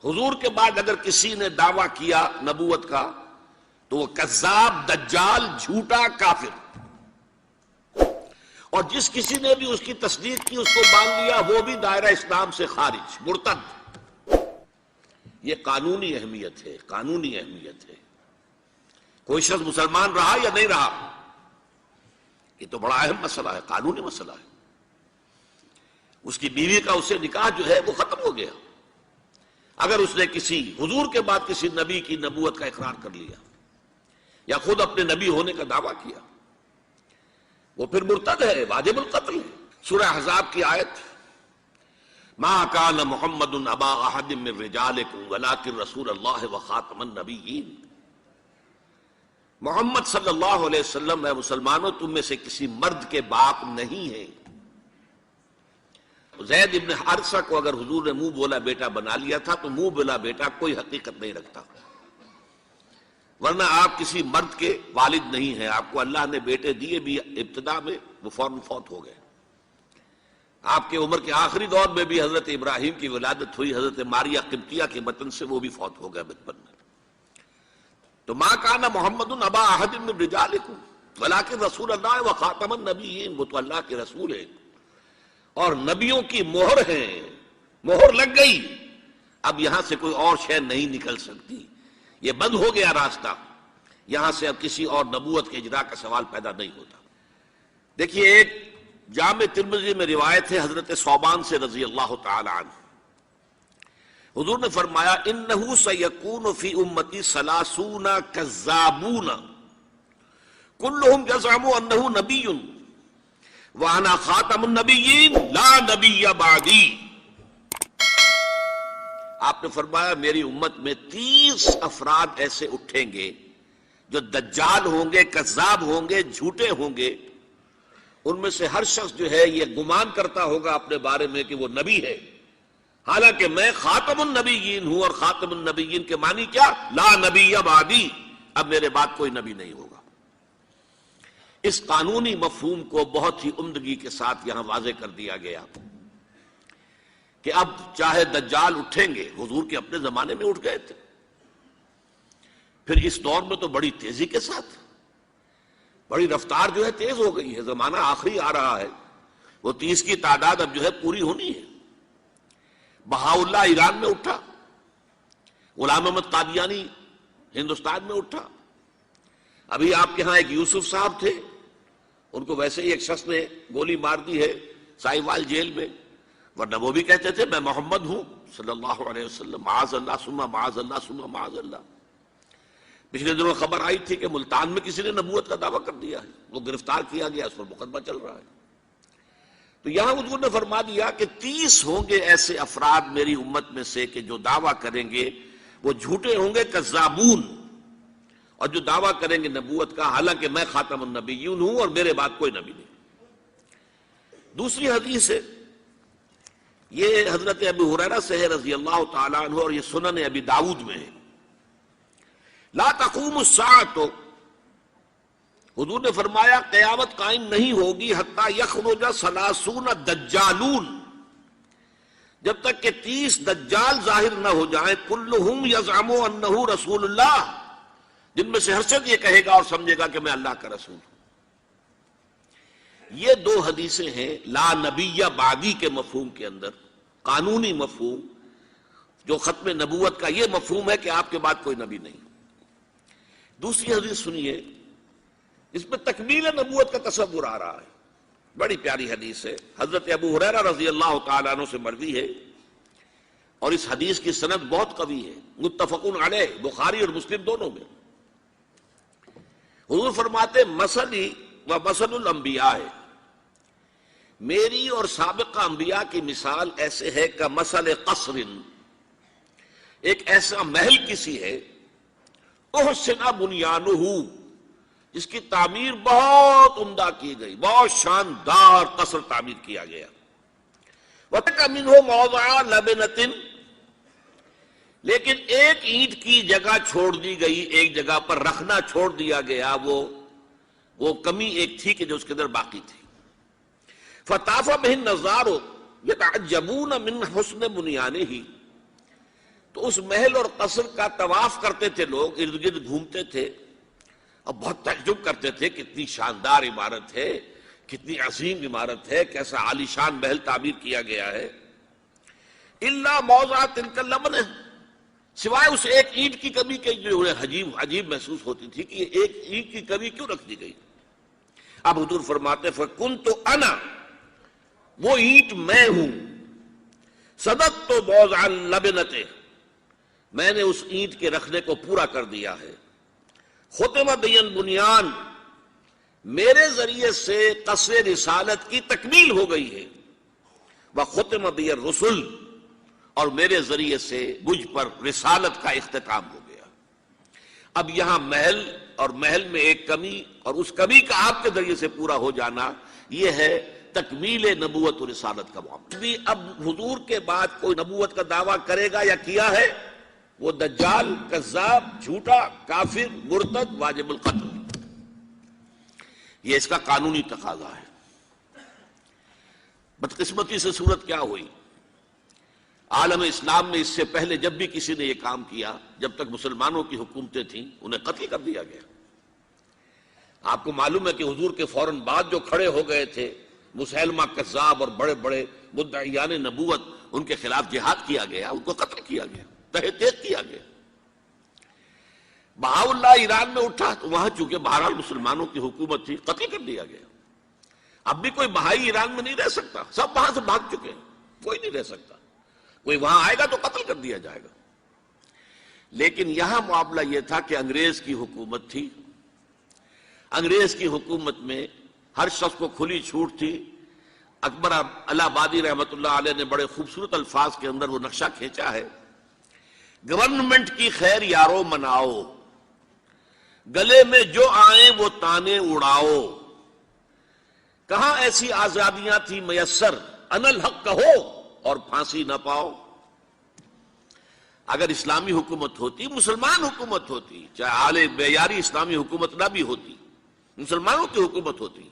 حضور کے بعد اگر کسی نے دعویٰ کیا نبوت کا تو وہ کذاب، دجال، جھوٹا، کافر، اور جس کسی نے بھی اس کی تصدیق کی، اس کو مان لیا، وہ بھی دائرہ اسلام سے خارج، مرتد۔ یہ قانونی اہمیت ہے، قانونی اہمیت ہے۔ کوئی شخص مسلمان رہا یا نہیں رہا، یہ تو بڑا اہم مسئلہ ہے، قانونی مسئلہ ہے۔ اس کی بیوی کا اس سے نکاح جو ہے وہ ختم ہو گیا اگر اس نے کسی حضور کے بعد کسی نبی کی نبوت کا اقرار کر لیا یا خود اپنے نبی ہونے کا دعویٰ کیا، وہ پھر مرتد ہے، واجب القتل ہے۔ سورہ احزاب کی آیت، ما کان محمد ابا احد من رجالکم ولکن رسول اللہ وخاتم النبیین۔ محمد صلی اللہ علیہ وسلم، اے مسلمانوں، تم میں سے کسی مرد کے باپ نہیں ہے۔ زید ابن حارثہ کو اگر حضور نے منہ بولا بیٹا بنا لیا تھا تو منہ بولا بیٹا کوئی حقیقت نہیں رکھتا، ورنہ آپ کسی مرد کے والد نہیں ہیں۔ آپ کو اللہ نے بیٹے دیے بھی ابتدا میں، وہ فوراً فوت ہو گئے۔ آپ کے عمر کے آخری دور میں بھی حضرت ابراہیم کی ولادت ہوئی، حضرت ماریہ قبطیہ کے بطن سے، وہ بھی فوت ہو گئے بچپن میں۔ تو ما کان محمد ابا احد من رجالکم ولکن رسول اللہ وخاتم النبیین، وہ تو اللہ کے رسول ہیں اور نبیوں کی مہر ہیں، مہر لگ گئی، اب یہاں سے کوئی اور شے نہیں نکل سکتی، یہ بند ہو گیا راستہ، یہاں سے اب کسی اور نبوت کے اجرا کا سوال پیدا نہیں ہوتا۔ دیکھیے، ایک جامع ترمذی میں روایت ہے حضرت ثوبان سے رضی اللہ تعالی عنہ، حضور نے فرمایا انہ سیکون فی امتی ثلاثون کذابون کلہم یزعم انہ نبی وَأَنَا خَاتَمُ النَّبِيِّينَ لَا نَبِيَّ بَعْدِي۔ آپ نے فرمایا میری امت میں 30 افراد ایسے اٹھیں گے جو دجال ہوں گے، کذاب ہوں گے، جھوٹے ہوں گے۔ ان میں سے ہر شخص جو ہے یہ گمان کرتا ہوگا اپنے بارے میں کہ وہ نبی ہے، حالانکہ میں خاتم النبیین ہوں، اور خاتم النبیین کے معنی کیا؟ لا نبی بعدی، اب میرے بعد کوئی نبی نہیں ہوگا۔ اس قانونی مفہوم کو بہت ہی عمدگی کے ساتھ یہاں واضح کر دیا گیا کہ اب چاہے دجال اٹھیں گے، حضور کے اپنے زمانے میں اٹھ گئے تھے، پھر اس دور میں تو بڑی تیزی کے ساتھ، بڑی رفتار جو ہے تیز ہو گئی ہے، زمانہ آخری آ رہا ہے، وہ 30 کی تعداد اب جو ہے پوری ہونی ہے۔ بہاءاللہ ایران میں اٹھا، غلام احمد قادیانی ہندوستان میں اٹھا، ابھی آپ کے ہاں ایک یوسف صاحب تھے، ان کو ویسے ہی ایک شخص نے گولی مار دی ہے سائیوال جیل میں، ورنہ وہ بھی کہتے تھے میں محمد ہوں صلی اللہ علیہ وسلم، معاذ اللہ ثم معاذ اللہ ثم معاذ اللہ۔ پچھلے دنوں خبر آئی تھی کہ ملتان میں کسی نے نبوت کا دعویٰ کر دیا ہے، وہ گرفتار کیا گیا، اس پر مقدمہ چل رہا ہے۔ تو یہاں حضور نے فرما دیا کہ 30 ہوں گے ایسے افراد میری امت میں سے کہ جو دعویٰ کریں گے وہ جھوٹے ہوں گے، کذابون، اور جو دعویٰ کریں گے نبوت کا، حالانکہ میں خاتم النبیین ہوں اور میرے بعد کوئی نبی نہیں۔ دوسری حدیث ہے، یہ حضرت ابو ہریرہ سے ہے رضی اللہ تعالیٰ عنہ، اور یہ سنن ابی داؤد میں ہے۔ لا تقوم الساعۃ، حضور نے فرمایا قیامت قائم نہیں ہوگی حتی یخرج 30 دجالون، جب تک کہ 30 دجال ظاہر نہ ہو جائیں، کلہم یزعم انہ رسول اللہ، جن میں سے ہر شخص یہ کہے گا اور سمجھے گا کہ میں اللہ کا رسول ہوں۔ یہ دو حدیثیں ہیں لا نبی بعدی کے مفہوم کے اندر، قانونی مفہوم، جو ختم نبوت کا یہ مفہوم ہے کہ آپ کے بعد کوئی نبی نہیں۔ دوسری حدیث سنیے، اس میں تکمیل نبوت کا تصور آ رہا ہے، بڑی پیاری حدیث ہے، حضرت ابو ہریرہ رضی اللہ تعالیٰ عنہ سے مروی ہے، اور اس حدیث کی سند بہت قوی ہے، متفقون علیہ، بخاری اور مسلم دونوں میں۔ حضور فرماتے مثلی و مثل الانبیاء، میری اور سابقہ انبیاء کی مثال ایسے ہے کہ مثل قصر، ایک ایسا محل کسی ہے، احسن بنیانہ، جس کی تعمیر بہت عمدہ کی گئی، بہت شاندار قصر تعمیر کیا گیا، وَتَرَكَ مِنْهُ مَوْضِعَ لَبْنَةٍ، لیکن ایک اینٹ کی جگہ چھوڑ دی گئی، ایک جگہ پر رکھنا چھوڑ دیا گیا، وہ کمی ایک تھی کہ جو اس کے اندر باقی تھی۔ فَطَافَ بِهِ النَّظَارُ يَتَعَجَّبُونَ مِنْ حُسْنِ بُنْيَانِهِ، تو اس محل اور قصر کا طواف کرتے تھے لوگ، ارد گرد گھومتے تھے اور بہت تعجب کرتے تھے، کتنی شاندار عمارت ہے، کتنی عظیم عمارت ہے، کیسا عالیشان محل تعمیر کیا گیا ہے۔ الا موضع تلک اللبنہ، سوائے اس ایک اینٹ کی کمی کے جو انہیں عجیب محسوس ہوتی تھی کہ یہ ایک اینٹ کی کمی کیوں رکھ دی گئی۔ اب حضور فرماتے فکنت انا، وہ اینٹ میں ہوں، صددت موضع اللبنۃ، میں نے اس اینٹ کے رکھنے کو پورا کر دیا ہے۔ ختم بی البنیان، میرے ذریعے سے قصر رسالت کی تکمیل ہو گئی ہے۔ وختم بی الرسل، اور میرے ذریعے سے مجھ پر رسالت کا اختتام ہو گیا۔ اب یہاں محل اور محل میں ایک کمی اور اس کمی کا آپ کے ذریعے سے پورا ہو جانا، یہ ہے تکمیل نبوت و رسالت کا معاملہ۔ اب حضور کے بعد کوئی نبوت کا دعویٰ کرے گا یا کیا ہے، وہ دجال، کذاب، جھوٹا، کافر، مرتد، واجب القتل، یہ اس کا قانونی تقاضا ہے۔ بدقسمتی سے صورت کیا ہوئی، عالم اسلام میں اس سے پہلے جب بھی کسی نے یہ کام کیا، جب تک مسلمانوں کی حکومتیں تھیں، انہیں قتل کر دیا گیا۔ آپ کو معلوم ہے کہ حضور کے فوراً بعد جو کھڑے ہو گئے تھے مسیلمہ کذاب اور بڑے بڑے مدعیان نبوت، ان کے خلاف جہاد کیا گیا، ان کو قتل کیا گیا، تہہ تیغ کیا گیا۔ بہاء اللہ ایران میں اٹھا تو وہاں چونکہ بہرحال مسلمانوں کی حکومت تھی، قتل کر دیا گیا۔ اب بھی کوئی بہائی ایران میں نہیں رہ سکتا، سب وہاں سے بھاگ چکے ہیں، کوئی نہیں رہ سکتا۔ کوئی وہاں آئے گا تو قتل کر دیا جائے گا۔ لیکن یہاں معاملہ یہ تھا کہ انگریز کی حکومت تھی، انگریز کی حکومت میں ہر شخص کو کھلی چھوٹ تھی۔ اکبر الہ آبادی رحمۃ اللہ علیہ نے بڑے خوبصورت الفاظ کے اندر وہ نقشہ کھینچا ہے، گورنمنٹ کی خیر یارو مناؤ، گلے میں جو آئیں وہ تانے اڑاؤ، کہاں ایسی آزادیاں تھی میسر، ان الحق کہو اور پھانسی نہ پاؤ۔ اگر اسلامی حکومت ہوتی، مسلمان حکومت ہوتی، چاہے اعلی معیاری اسلامی حکومت نہ بھی ہوتی، مسلمانوں کی حکومت ہوتی،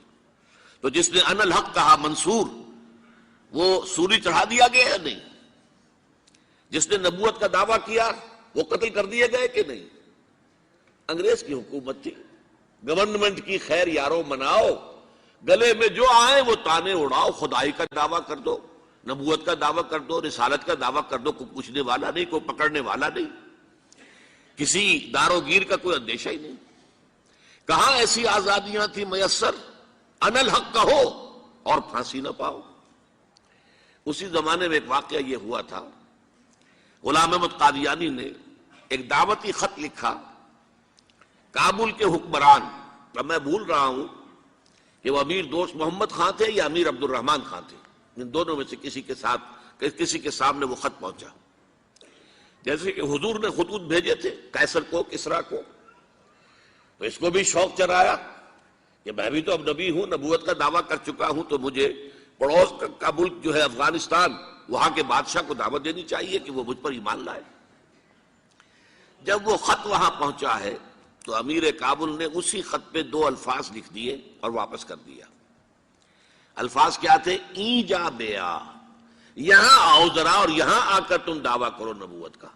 تو جس نے ان الحق کہا منصور، وہ سولی چڑھا دیا گیا یا نہیں؟ جس نے نبوت کا دعویٰ کیا وہ قتل کر دیے گئے کہ نہیں؟ انگریز کی حکومت تھی، گورنمنٹ کی خیر یارو مناؤ، گلے میں جو آئے وہ تانے اڑاؤ، خدائی کا دعویٰ کر دو، نبوت کا دعویٰ کر دو، رسالت کا دعویٰ کر دو، کوئی پوچھنے والا نہیں، کوئی پکڑنے والا نہیں، کسی دارو گیر کا کوئی اندیشہ ہی نہیں۔ کہاں ایسی آزادیاں تھی میسر، ان الحق کہو اور پھانسی نہ پاؤ۔ اسی زمانے میں ایک واقعہ یہ ہوا تھا، غلام احمد قادیانی نے ایک دعوتی خط لکھا کابل کے حکمران، اب میں بھول رہا ہوں کہ وہ امیر دوست محمد خان تھے یا امیر عبد الرحمن خان تھے، ان دونوں میں سے کسی کے سامنے وہ خط پہنچا۔ جیسے کہ حضور نے خطوط بھیجے تھے قیصر کو، کسریٰ کو، تو اس کو بھی شوق چرایا کہ میں بھی تو اب نبی ہوں، نبوت کا دعویٰ کر چکا ہوں، تو مجھے پڑوس کا ملک جو ہے افغانستان، وہاں کے بادشاہ کو دعوت دینی چاہیے کہ وہ مجھ پر ایمان لائے۔ جب وہ خط وہاں پہنچا ہے تو امیر کابل نے اسی خط پہ 2 الفاظ لکھ دیے اور واپس کر دیا۔ الفاظ کیا تھے؟ ایجا بیا، یہاں آؤ ذرا اور یہاں آ کر تم دعویٰ کرو نبوت کا۔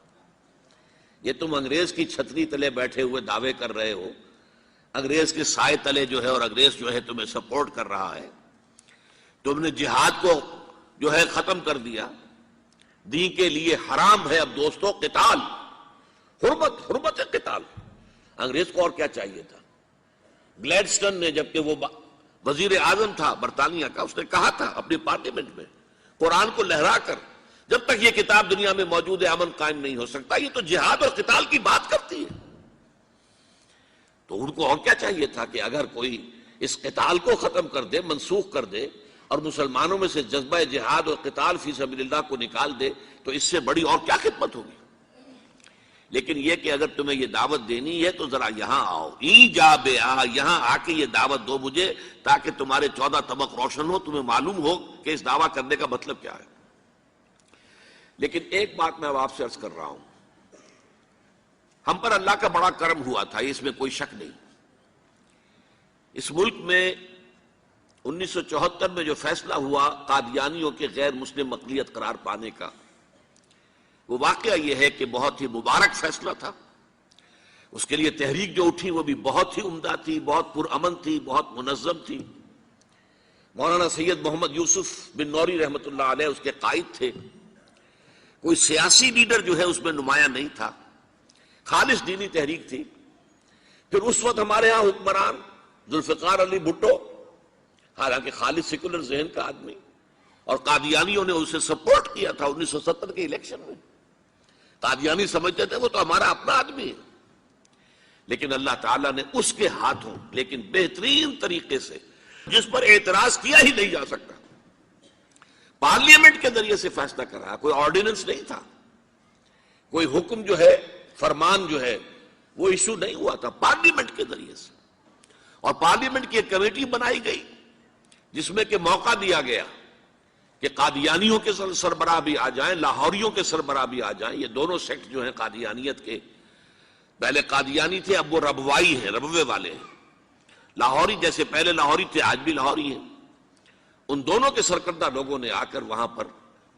یہ تم انگریز کی چھتری تلے بیٹھے ہوئے دعوے کر رہے ہو، انگریز کے سائے تلے جو ہے، اور انگریز جو ہے تمہیں سپورٹ کر رہا ہے، تم نے جہاد کو جو ہے ختم کر دیا، دین کے لیے حرام ہے اب دوستو قتال، حرمت قتال۔ انگریز کو اور کیا چاہیے تھا؟ گلیڈسٹن نے جبکہ وہ وزیر اعظم تھا برطانیہ کا، اس نے کہا تھا اپنی پارلیمنٹ میں قرآن کو لہرا کر، جب تک یہ کتاب دنیا میں موجود ہے امن قائم نہیں ہو سکتا۔ یہ تو جہاد اور قتال کی بات کرتی ہے۔ تو ان کو اور کیا چاہیے تھا کہ اگر کوئی اس قتال کو ختم کر دے، منسوخ کر دے، اور مسلمانوں میں سے جذبہ جہاد اور قتال فی سبیل اللہ کو نکال دے، تو اس سے بڑی اور کیا خدمت ہوگی؟ لیکن یہ کہ اگر تمہیں یہ دعوت دینی ہے تو ذرا یہاں آؤ، ایجا بیا، یہاں آ کے یہ دعوت دو مجھے، تاکہ تمہارے 14 طبق روشن ہو، تمہیں معلوم ہو کہ اس دعویٰ کرنے کا مطلب کیا ہے۔ لیکن ایک بات میں اب آپ سے عرض کر رہا ہوں، ہم پر اللہ کا بڑا کرم ہوا تھا، اس میں کوئی شک نہیں۔ اس ملک میں 1974 میں جو فیصلہ ہوا قادیانیوں کے غیر مسلم اقلیت قرار پانے کا، وہ واقعہ یہ ہے کہ بہت ہی مبارک فیصلہ تھا. اس کے لیے تحریک جو اٹھی وہ بھی بہت ہی عمدہ تھی، بہت پرامن تھی، بہت منظم تھی. مولانا سید محمد یوسف بن نوری رحمۃ اللہ علیہ اس کے قائد تھے. کوئی سیاسی لیڈر جو ہے اس میں نمایاں نہیں تھا، خالص دینی تحریک تھی. پھر اس وقت ہمارے ہاں حکمران ذوالفقار علی بھٹو، حالانکہ خالص سیکولر ذہن کا آدمی، اور قادیانیوں نے اسے سپورٹ کیا تھا 1970 کے الیکشن میں. قادیانی سمجھتے تھے وہ تو ہمارا اپنا آدمی ہے، لیکن اللہ تعالیٰ نے اس کے ہاتھوں لیکن بہترین طریقے سے، جس پر اعتراض کیا ہی نہیں جا سکتا، پارلیمنٹ کے ذریعے سے فیصلہ کرا. کوئی آرڈیننس نہیں تھا، کوئی حکم جو ہے، فرمان جو ہے وہ ایشو نہیں ہوا تھا، پارلیمنٹ کے ذریعے سے. اور پارلیمنٹ کی ایک کمیٹی بنائی گئی جس میں کہ موقع دیا گیا کہ قادیانیوں کے سربراہ بھی آ جائیں، لاہوریوں کے سربراہ بھی آ جائیں. یہ دونوں سیکٹ جو ہیں قادیانیت کے، پہلے قادیانی تھے اب وہ ربوائی ہیں، ربوے والے ہیں. لاہوری جیسے پہلے لاہوری تھے آج بھی لاہوری ہیں. ان دونوں کے سرکردہ لوگوں نے آ کر وہاں پر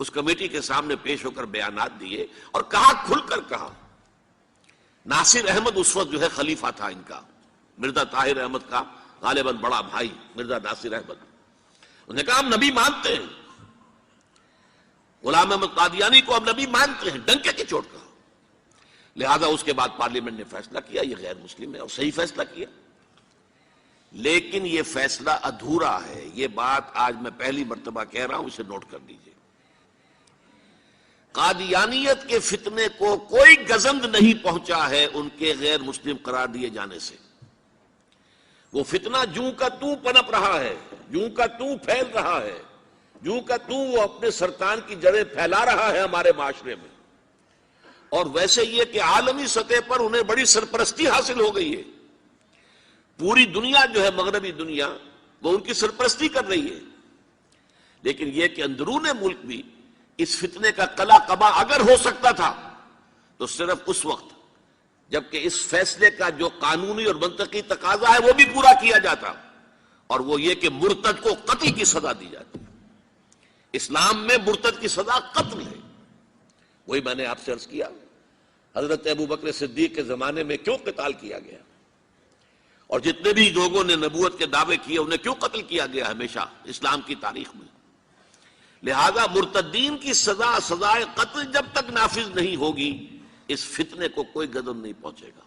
اس کمیٹی کے سامنے پیش ہو کر بیانات دیے اور کہا، کھل کر کہا. ناصر احمد اس وقت جو ہے خلیفہ تھا ان کا، مرزا طاہر احمد کا غالباً بڑا بھائی مرزا ناصر احمد. انہوں نے کہا ہم نبی مانتے ہیں، غلام احمد قادیانی کو ہم نبی مانتے ہیں، ڈنکے کی چوٹ کہا. لہذا اس کے بعد پارلیمنٹ نے فیصلہ کیا یہ غیر مسلم ہے، اور صحیح فیصلہ کیا. لیکن یہ فیصلہ ادھورا ہے. یہ بات آج میں پہلی مرتبہ کہہ رہا ہوں، اسے نوٹ کر لیجیے. قادیانیت کے فتنے کو کوئی گزند نہیں پہنچا ہے ان کے غیر مسلم قرار دیے جانے سے. وہ فتنہ جوں کا توں پنپ رہا ہے، جوں کا توں پھیل رہا ہے، جوں کا توں وہ اپنے سرطان کی جڑیں پھیلا رہا ہے ہمارے معاشرے میں. اور ویسے یہ کہ عالمی سطح پر انہیں بڑی سرپرستی حاصل ہو گئی ہے. پوری دنیا جو ہے، مغربی دنیا، وہ ان کی سرپرستی کر رہی ہے. لیکن یہ کہ اندرون ملک بھی اس فتنے کا قلع قبا اگر ہو سکتا تھا تو صرف اس وقت جبکہ اس فیصلے کا جو قانونی اور منطقی تقاضا ہے وہ بھی پورا کیا جاتا، اور وہ یہ کہ مرتد کو قتل کی سزا دی جاتی. اسلام میں مرتد کی سزا قتل ہے. وہی میں نے آپ سے عرض کیا، حضرت ابوبکر صدیق کے زمانے میں کیوں قتال کیا گیا، اور جتنے بھی لوگوں نے نبوت کے دعوے کیے انہیں کیوں قتل کیا گیا ہمیشہ اسلام کی تاریخ میں. لہذا مرتدین کی سزا، سزائے قتل جب تک نافذ نہیں ہوگی اس فتنے کو کوئی گدن نہیں پہنچے گا.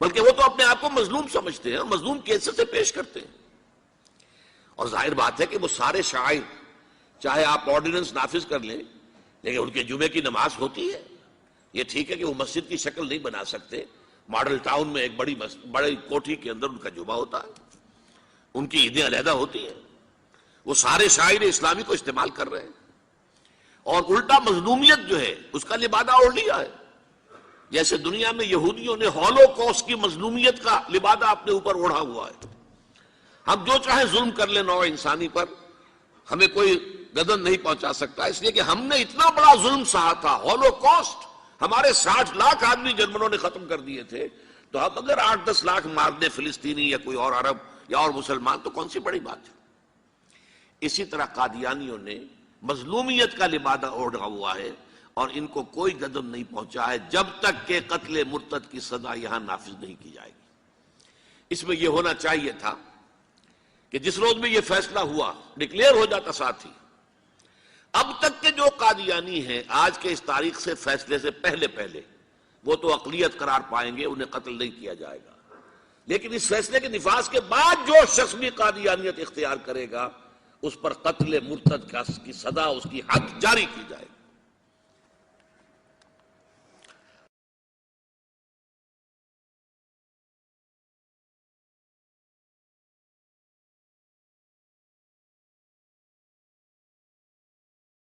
بلکہ وہ تو اپنے آپ کو مظلوم سمجھتے ہیں اور مظلوم کیسے سے پیش کرتے ہیں. اور ظاہر بات ہے کہ وہ سارے شاعر، چاہے آپ آرڈیننس نافذ کر لیں، لیکن ان کے جمعے کی نماز ہوتی ہے. یہ ٹھیک ہے کہ وہ مسجد کی شکل نہیں بنا سکتے، ماڈل ٹاؤن میں ایک بڑی کوٹھی کے اندر ان کا جمعہ ہوتا ہے، ان کی عیدیں علیحدہ ہوتی ہیں. وہ سارے شاعر اسلامی کو استعمال کر رہے ہیں، اور الٹا مظلومیت جو ہے اس کا لبادہ اوڑھ لیا ہے. جیسے دنیا میں یہودیوں نے ہولوکوسٹ کی مظلومیت کا لبادہ اپنے اوپر اوڑھا ہوا ہے. ہم جو چاہے ظلم کر لیں نوع انسانی پر، ہمیں کوئی گدن نہیں پہنچا سکتا، اس لیے کہ ہم نے اتنا بڑا ظلم سہا تھا. ہولوکوسٹ ہمارے 60 لاکھ آدمی جرمنوں نے ختم کر دیے تھے، تو اب اگر 8-10 لاکھ مار دیں فلسطینی یا کوئی اور عرب یا اور مسلمان تو کون سی بڑی بات ہے. اسی طرح قادیانیوں نے مظلومیت کا لبادہ اوڑھا ہوا ہے، اور ان کو کوئی گدن نہیں پہنچا ہے جب تک کہ قتل مرتد کی سزا یہاں نافذ نہیں کی جائے گی. اس میں یہ ہونا چاہیے تھا کہ جس روز میں یہ فیصلہ ہوا ڈکلیئر ہو جاتا ساتھ ہی. اب تک کے جو قادیانی ہیں آج کے اس تاریخ سے فیصلے سے پہلے وہ تو اقلیت قرار پائیں گے، انہیں قتل نہیں کیا جائے گا. لیکن اس فیصلے کے نفاذ کے بعد جو شخص بھی قادیانیت اختیار کرے گا اس پر قتل مرتد کی سزا، اس کی حد جاری کی جائے گی.